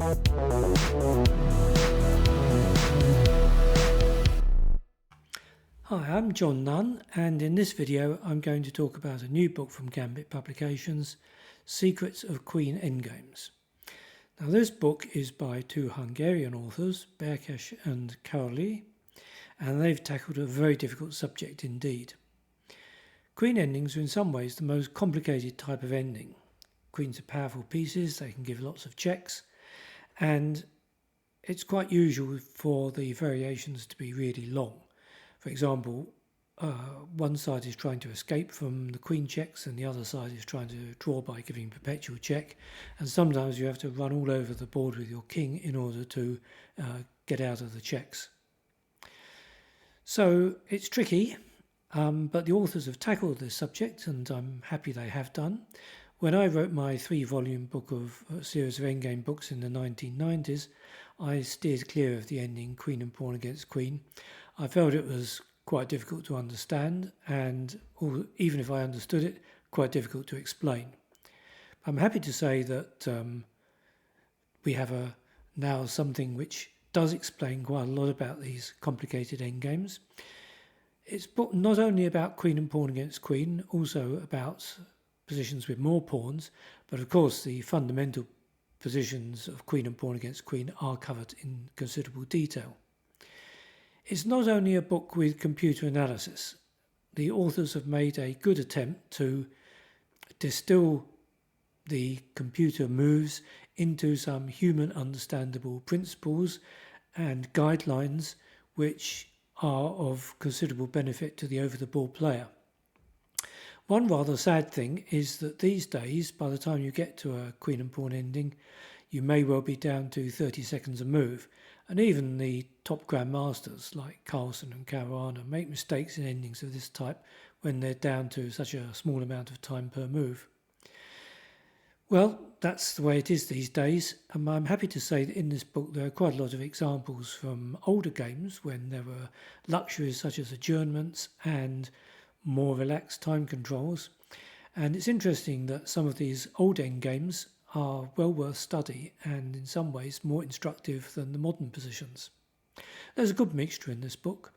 Hi, I'm John Nunn, and in this video I'm going to talk about a new book from Gambit Publications, Secrets of Queen Endgames. Now this book is by two Hungarian authors, Berkes and Karoli, and they've tackled a very difficult subject indeed. Queen endings are in some ways the most complicated type of ending. Queens are powerful pieces, they can give lots of checks, and it's quite usual for the variations to be really long. For example, one side is trying to escape from the queen checks and the other side is trying to draw by giving perpetual check, and sometimes you have to run all over the board with your king in order to get out of the checks. So it's tricky, but the authors have tackled this subject and I'm happy they have done. When I wrote my 3-volume book of a series of endgame books in the 1990s, I steered clear of the ending queen and pawn against queen. I felt it was quite difficult to understand, and even if I understood it, quite difficult to explain. I'm happy to say that we have now something which does explain quite a lot about these complicated endgames. It's not only about queen and pawn against queen, also about positions with more pawns, but of course the fundamental positions of queen and pawn against queen are covered in considerable detail. It's not only a book with computer analysis. The authors have made a good attempt to distill the computer moves into some human understandable principles and guidelines which are of considerable benefit to the over-the-board player. One rather sad thing is that these days, by the time you get to a queen and pawn ending, you may well be down to 30 seconds a move, and even the top grandmasters like Carlsen and Caruana make mistakes in endings of this type when they're down to such a small amount of time per move. Well, that's the way it is these days, and I'm happy to say that in this book there are quite a lot of examples from older games when there were luxuries such as adjournments and more relaxed time controls. And it's interesting that some of these old endgames are well worth study and in some ways more instructive than the modern positions. There's a good mixture in this book.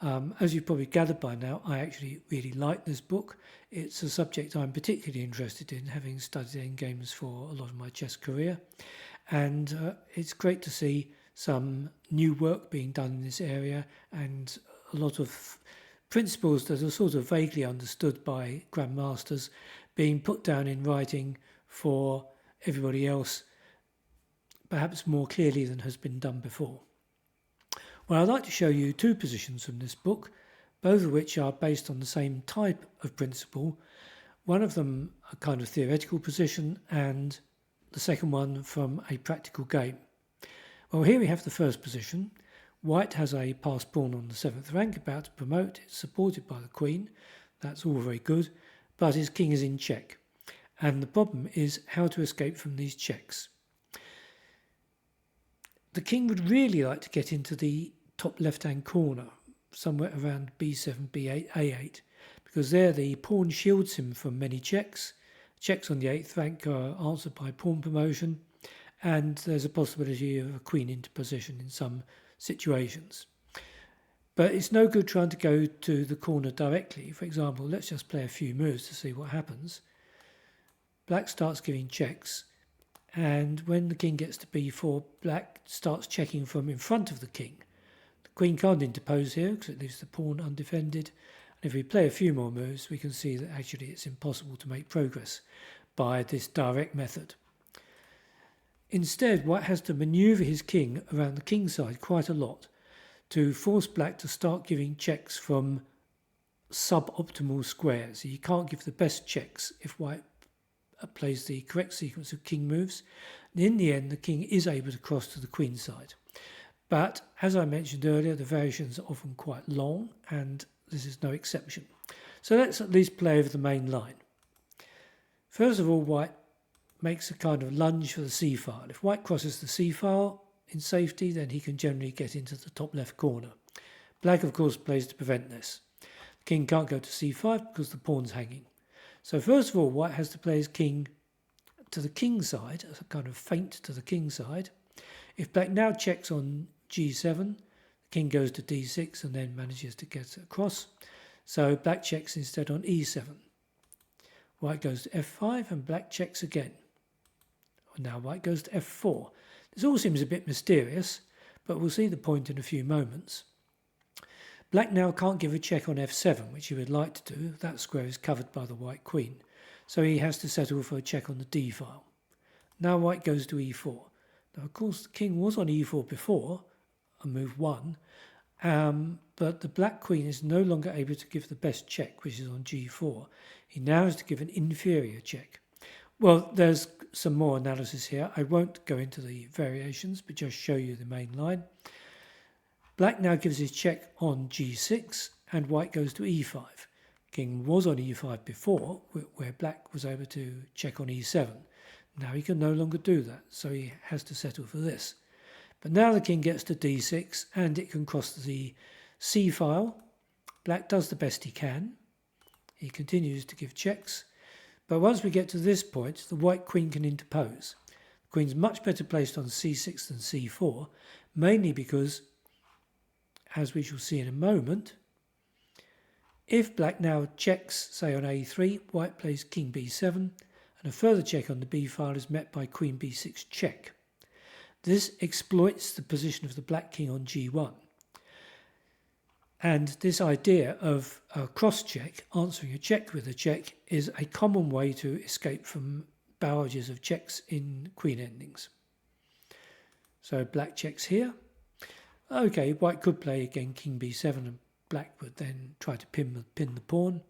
As you've probably gathered by now, I actually really like this book. It's a subject I'm particularly interested in, having studied endgames for a lot of my chess career, and it's great to see some new work being done in this area and a lot of principles that are sort of vaguely understood by grandmasters being put down in writing for everybody else, perhaps more clearly than has been done before. Well, I'd like to show you two positions from this book, both of which are based on the same type of principle. One of them a kind of theoretical position and the second one from a practical game. Well, here we have the first position. White has a passed pawn on the 7th rank about to promote. It's supported by the queen. That's all very good, but his king is in check. And the problem is how to escape from these checks. The king would really like to get into the top left-hand corner, somewhere around b7, b8, a8, because there the pawn shields him from many checks. Checks on the 8th rank are answered by pawn promotion, and there's a possibility of a queen into position in some situations. But it's no good trying to go to the corner directly. For example, let's just play a few moves to see what happens. Black starts giving checks, and when the king gets to b4, black starts checking from in front of the king. The queen can't interpose here because it leaves the pawn undefended, and if we play a few more moves we can see that actually it's impossible to make progress by this direct method. Instead, white has to manoeuvre his king around the king side quite a lot to force black to start giving checks from suboptimal squares. He can't give the best checks if white plays the correct sequence of king moves. And in the end, the king is able to cross to the queen side. But as I mentioned earlier, the variations are often quite long, and this is no exception. So let's at least play over the main line. First of all, white makes a kind of lunge for the c-file. If white crosses the c-file in safety, then he can generally get into the top left corner. Black, of course, plays to prevent this. The king can't go to c5 because the pawn's hanging. So first of all, white has to play his king to the king side, as a kind of feint to the king side. If black now checks on g7, the king goes to d6 and then manages to get across. So black checks instead on e7. White goes to f5 and black checks again. Now white goes to f4. This all seems a bit mysterious, but we'll see the point in a few moments. Black now can't give a check on f7, which he would like to do. That square is covered by the white queen, so he has to settle for a check on the d file. Now white goes to e4. Now of course the king was on e4 before, on move 1, but the black queen is no longer able to give the best check, which is on g4. He now has to give an inferior check. Well, there's some more analysis here. I won't go into the variations, but just show you the main line. Black now gives his check on g6 and white goes to e5. King was on e5 before, where black was able to check on e7. Now he can no longer do that, so he has to settle for this. But now the king gets to d6 and it can cross the c file. Black does the best he can. He continues to give checks. But once we get to this point, the white queen can interpose. The queen's much better placed on c6 than c4, mainly because, as we shall see in a moment, if black now checks, say on a3, white plays king b7, and a further check on the b file is met by queen b6 check. This exploits the position of the black king on g1. And this idea of a cross-check, answering a check with a check, is a common way to escape from barrages of checks in queen endings. So black checks here. Okay, white could play again king b7 and black would then try to pin the pawn.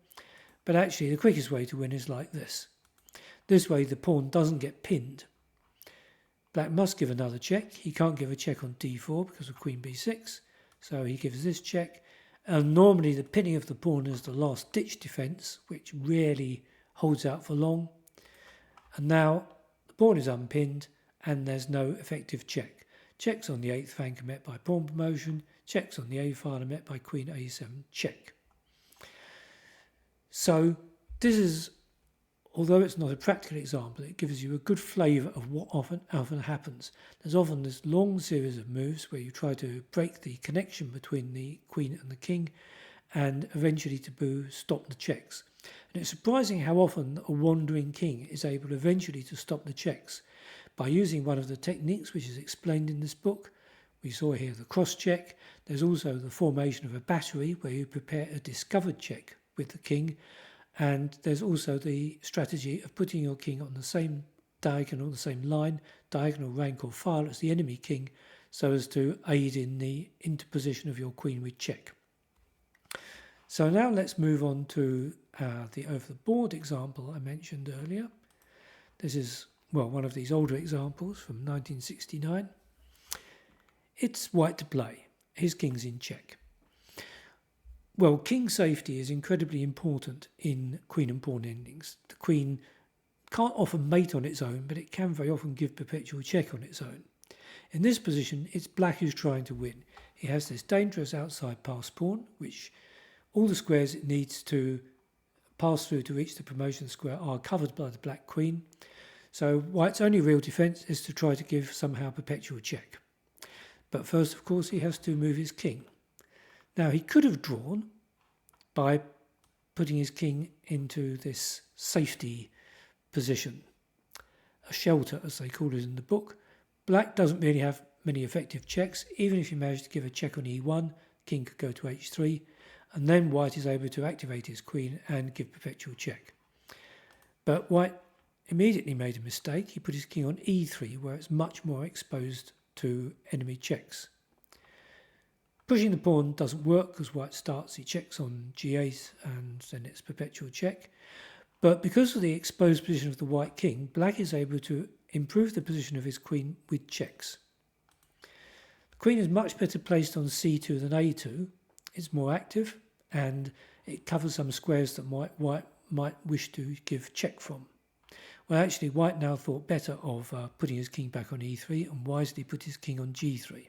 But actually the quickest way to win is like this. This way the pawn doesn't get pinned. Black must give another check. He can't give a check on d4 because of queen b6. So he gives this check. And normally the pinning of the pawn is the last ditch defence, which rarely holds out for long. And now the pawn is unpinned and there's no effective check. Checks on the 8th flank are met by pawn promotion. Checks on the a file are met by queen a7 check. So this is, although it's not a practical example, it gives you a good flavour of what often happens. There's often this long series of moves where you try to break the connection between the queen and the king and eventually to stop the checks. And it's surprising how often a wandering king is able eventually to stop the checks by using one of the techniques which is explained in this book. We saw here the cross check. There's also the formation of a battery where you prepare a discovered check with the king. And there's also the strategy of putting your king on the same diagonal, the same line, diagonal rank or file as the enemy king, so as to aid in the interposition of your queen with check. So now let's move on to the over the board example I mentioned earlier. This is, well, one of these older examples from 1969. It's white to play. His king's in check. Well, king safety is incredibly important in queen and pawn endings. The queen can't often mate on its own, but it can very often give perpetual check on its own. In this position, it's black who's trying to win. He has this dangerous outside pass pawn, which all the squares it needs to pass through to reach the promotion square are covered by the black queen. So white's only real defence is to try to give somehow perpetual check. But first, of course, he has to move his king. Now, he could have drawn by putting his king into this safety position, a shelter, as they call it in the book. Black doesn't really have many effective checks. Even if you manage to give a check on e1, king could go to h3, and then white is able to activate his queen and give perpetual check. But white immediately made a mistake. He put his king on e3, where it's much more exposed to enemy checks. Pushing the pawn doesn't work because white starts, he checks on g8 and then it's perpetual check. But because of the exposed position of the white king, black is able to improve the position of his queen with checks. The queen is much better placed on c2 than a2. It's more active and it covers some squares that white might wish to give check from. Well, actually, white now thought better of putting his king back on e3 and wisely put his king on g3.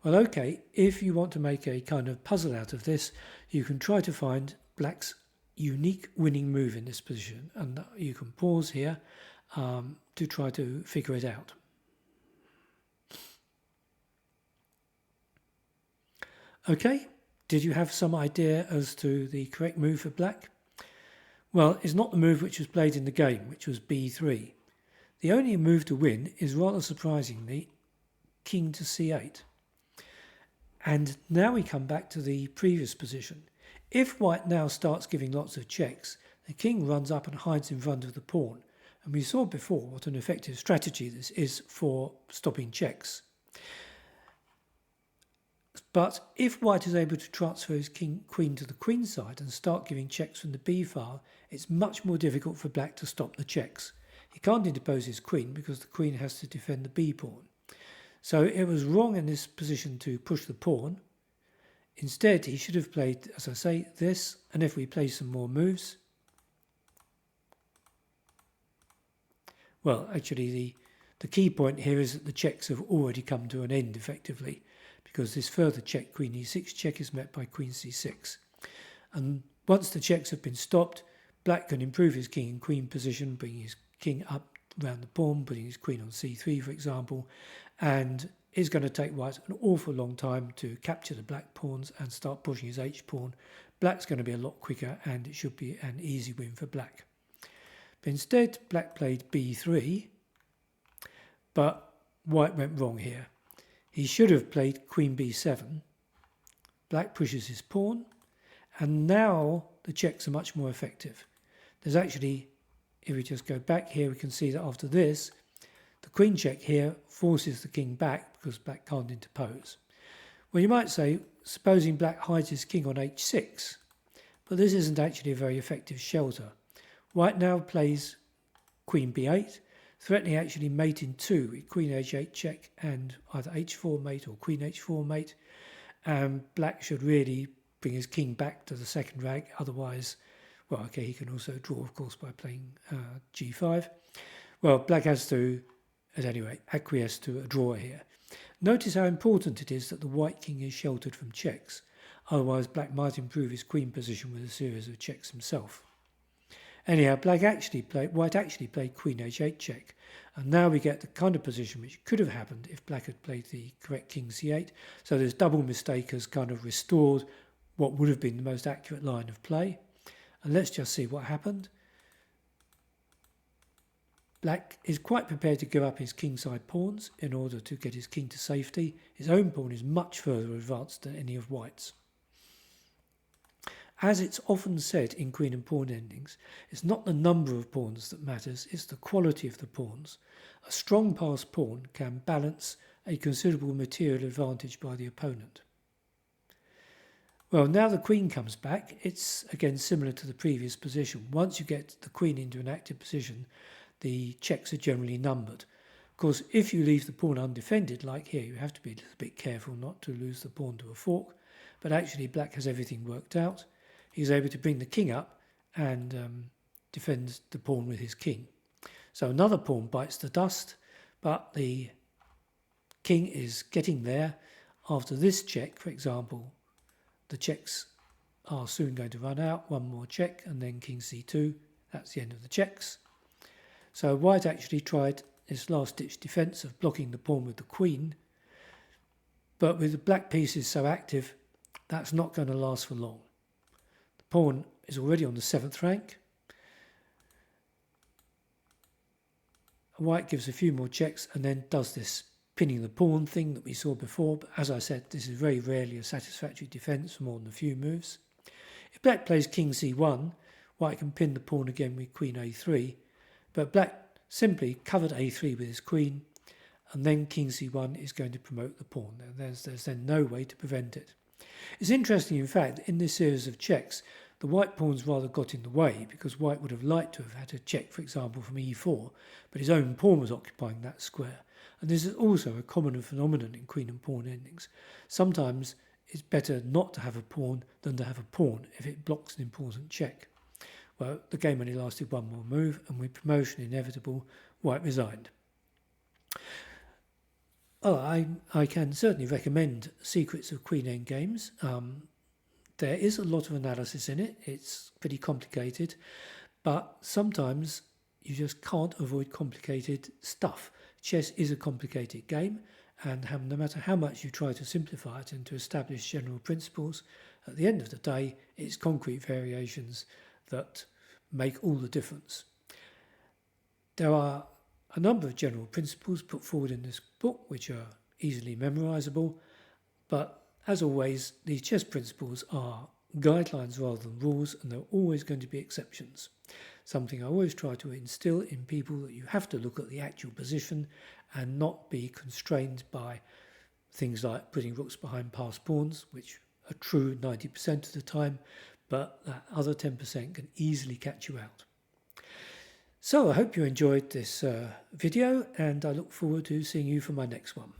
Well, okay, if you want to make a kind of puzzle out of this, you can try to find black's unique winning move in this position, and you can pause here to try to figure it out. Okay, did you have some idea as to the correct move for black? Well, it's not the move which was played in the game, which was b3. The only move to win is, rather surprisingly, king to c8. And now we come back to the previous position. If white now starts giving lots of checks, the king runs up and hides in front of the pawn. And we saw before what an effective strategy this is for stopping checks. But if white is able to transfer his queen to the queen side and start giving checks from the b file, it's much more difficult for black to stop the checks. He can't interpose his queen because the queen has to defend the b pawn. So it was wrong in this position to push the pawn. Instead, he should have played, as I say, this, and if we play some more moves, well, actually the key point here is that the checks have already come to an end effectively, because this further check, queen e6 check, is met by queen c6. And once the checks have been stopped, black can improve his king and queen position, bringing his king up around the pawn, putting his queen on c3, for example, and it's going to take white an awful long time to capture the black pawns and start pushing his h-pawn. Black's going to be a lot quicker, and it should be an easy win for black. But instead, black played b3, but white went wrong here. He should have played queen b7. Black pushes his pawn, and now the checks are much more effective. There's actually, if we just go back here, we can see that after this, the queen check here forces the king back because black can't interpose. Well, you might say, supposing black hides his king on h6, but this isn't actually a very effective shelter. White now plays queen b8, threatening actually mate in 2 with queen h8 check and either h4 mate or queen h4 mate. Black should really bring his king back to the second rank, otherwise, well, okay, he can also draw, of course, by playing g5. Well, black has to, at any rate, acquiesce to a draw here. Notice how important it is that the white king is sheltered from checks, otherwise black might improve his queen position with a series of checks himself. Anyhow, white actually played queen h8 check, and now we get the kind of position which could have happened if black had played the correct king c8. So this double mistake has kind of restored what would have been the most accurate line of play. And let's just see what happened. Black is quite prepared to give up his kingside pawns in order to get his king to safety. His own pawn is much further advanced than any of white's. As it's often said in queen and pawn endings, it's not the number of pawns that matters, it's the quality of the pawns. A strong passed pawn can balance a considerable material advantage by the opponent. Well, now the queen comes back, it's again similar to the previous position. Once you get the queen into an active position, the checks are generally numbered. Of course, if you leave the pawn undefended, like here, you have to be a little bit careful not to lose the pawn to a fork, but actually black has everything worked out. He's able to bring the king up and defend the pawn with his king. So another pawn bites the dust, but the king is getting there. After this check, for example, the checks are soon going to run out. One more check and then king c2. That's the end of the checks. So white actually tried this last-ditch defence of blocking the pawn with the queen, but with the black pieces so active, that's not going to last for long. Pawn is already on the 7th rank. White gives a few more checks and then does this pinning the pawn thing that we saw before, but as I said, this is very rarely a satisfactory defence for more than a few moves. If black plays king c1, white can pin the pawn again with queen a3, but black simply covered a3 with his queen, and then king c1 is going to promote the pawn. There's then no way to prevent it. It's interesting, in fact, in this series of checks, the white pawns rather got in the way because white would have liked to have had a check, for example, from e4, but his own pawn was occupying that square. And this is also a common phenomenon in queen and pawn endings. Sometimes it's better not to have a pawn than to have a pawn if it blocks an important check. Well, the game only lasted one more move, and with promotion inevitable, white resigned. I can certainly recommend Secrets of Queen Endgames. There is a lot of analysis in it. It's pretty complicated, but sometimes you just can't avoid complicated stuff. Chess is a complicated game, and no matter how much you try to simplify it and to establish general principles, at the end of the day, it's concrete variations that make all the difference. There are a number of general principles put forward in this book which are easily memorizable, but as always, these chess principles are guidelines rather than rules, and there are always going to be exceptions. Something I always try to instill in people, that you have to look at the actual position and not be constrained by things like putting rooks behind passed pawns, which are true 90% of the time, but that other 10% can easily catch you out. So I hope you enjoyed this video, and I look forward to seeing you for my next one.